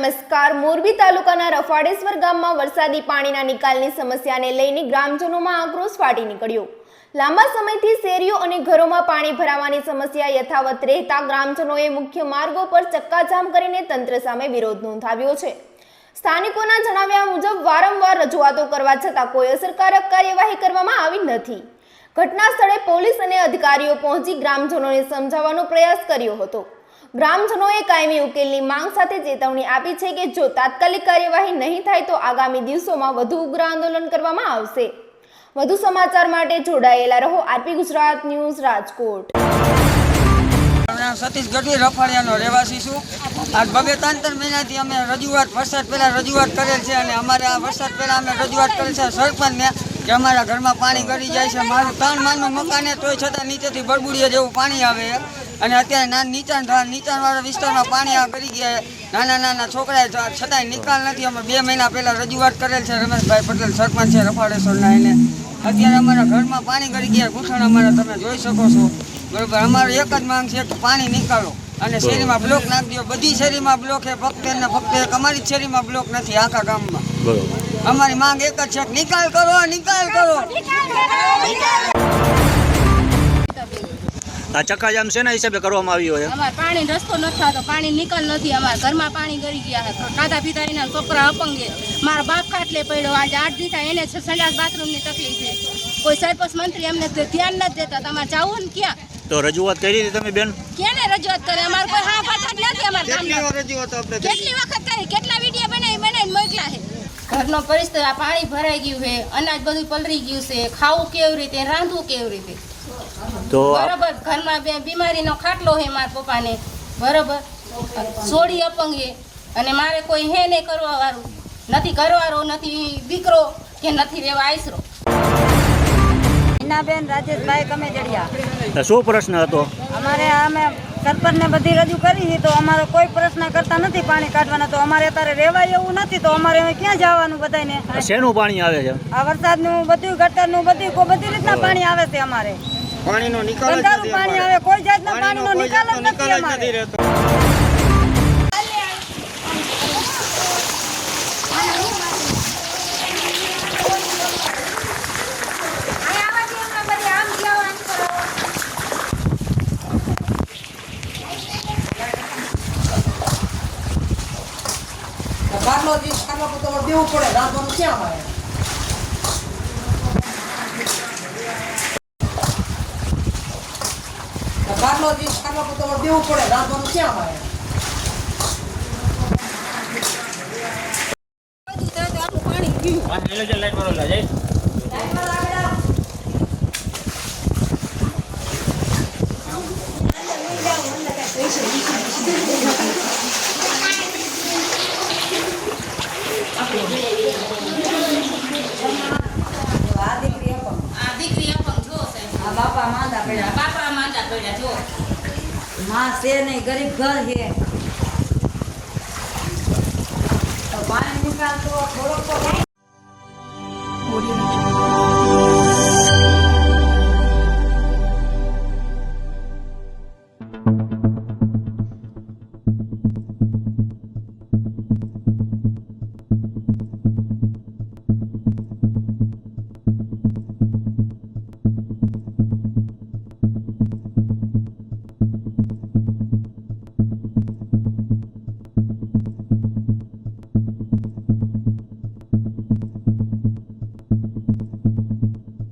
નમસ્કાર. મોરબી તાલુકાના રફાડેશ્વર ગામમાં વરસાદી પાણીના નિકાલની સમસ્યાને લઈને ગ્રામજનોમાં આક્રોશ ફાટી નીકળ્યો. લાંબા સમયથી શેરીઓ અને ઘરોમાં પાણી ભરાવાની સમસ્યા યથાવત રહેતા ગ્રામજનોએ મુખ્ય માર્ગો પર ચક્કાજામ કરીને તંત્ર સામે વિરોધ નોંધાવ્યો છે. સ્થાનિકોના જણાવ્યા મુજબ વારંવાર રજૂઆતો કરવા છતાં કોઈ અસરકારક કાર્યવાહી કરવામાં આવી નથી. ઘટના સ્થળે પોલીસ અને અધિકારીઓ પહોંચી ગ્રામજનોને સમજાવવાનો પ્રયાસ કર્યો હતો. ગ્રામજનોએ કાયમી ઉકેલની માંગ સાથે ચેતવણી આપી છે કે જો તાત્કાલિક કાર્યવાહી નહીં થાય તો આગામી દિવસોમાં વધુ ઉગ્ર આંદોલન કરવામાં આવશે. વધુ સમાચાર માટે જોડાયેલા રહો આરપી ગુજરાત ન્યૂઝ રાજકોટ. સતીશ ગઢવી રફાડિયાનો રહેવાસી છું. આ 2-3 મહિનાથી અમે વરસાદ પહેલાં રજૂઆત કરેલ છે અને અમારે આ વરસાદ પહેલાં અમે રજૂઆત કરેલ છે સરપંચને કે અમારા ઘરમાં પાણી ગળી જાય છે. મારું 3 માળનું મકાન તોય છતાં નીચેથી બળબુડીયા જેવું પાણી આવે અને અત્યારે નીચાણવાળા વિસ્તારમાં પાણી ગળી ગયા. નાના છોકરાએ છતાંય નિકાલ નથી. અમે 2 મહિના પહેલાં રજૂઆત કરેલ છે. રમેશભાઈ પટેલ સરપંચ છે રફાડેશ્વરના, એને અત્યારે અમારા ઘરમાં પાણી ગળી ગયા. ઘૂંટણ અમારા તમે જોઈ શકો છો. બરોબર, અમારો એક જ માંગ છે કે પાણી નીકાળો અને શેરીમાં બ્લોક નાખી દો. બધી શેરીમાં બ્લોક છે, ફક્ત એક અમારી શેરીમાં બ્લોક નથી આખા ગામમાં. અમારી માંગ એક જ છે કે નિકાલ કરો. આ ચક્કાજામ શેના હિસાબે કરવામાં આવ્યો છે? અમારે પાણી રસ્તો નથી થતો, પાણી નિકાલ નથી. અમારા ઘરમાં પાણી ગળી ગયા છે. ખાધા પીતા છોકરા અપંગે. મારા બાપ ખાટલે પડ્યો. આજે 8 દી થાય, એને સંડાસ બાથરૂમની તકલીફ છે. કોઈ સરપંચ મંત્રી અમને ધ્યાન નથી દેતા. તમારે જવું ને ક્યાં? તો રજૂઆત કરી હતી તમે બેન? કેને રજૂઆત કરે? અમારે કોઈ હા પાછા નથી. અમારા ગામમાં કેટલી વખત કરી, કેટલા વિડીયો બનાવીને મોકલા છે. ઘરનો પરિસ્થિતિ આ પાણી ભરાઈ ગયું છે, અનાજ બધું પલળી ગયું છે. ખાવું કેવી રીતે, રાંધવું કેવી રીતે? તો બરોબર, ઘરમાં બીમારીનો ખાટલો છે મારા પપ્પાને. બરોબર, સોડી અપંગ છે અને મારે કોઈ હે નહીં કરવા વાળું નથી. ઘરવાળો નથી, દીકરો કે નથી રહેવા આશરો. બેન રાજેશભાઈ કમેજડિયા. શું પ્રશ્ન હતો? અમારે અમે સરપંચને બધી રજૂ કરી છે તો અમારો કોઈ પ્રશ્ન કરતા નથી પાણી કાઢવાના. તો અમારે અત્યારે રહેવાય એવું નથી. તો અમારે ક્યાં જવાનું બધાને? શેનું પાણી આવે છે? આ વરસાદનું બધું, ગટરનું બધું, બધી રીતના પાણી આવે છે. અમારે પાણીનો નિકાલ પાણી આવે, કોઈ જાતના પાણીનો નિકાલ જ નથી અમારે. દેવું પડે, રાંધવાનું ક્યાં આવે? બારનો દિવસ ખાવા તો દેવું પડે, રાંધવાનું ક્યાં આવે? બાપા માંદા પડ્યા જો માં છે નહીં, ગરીબ ઘર છે. પાણી નિકાલ તો થોડોક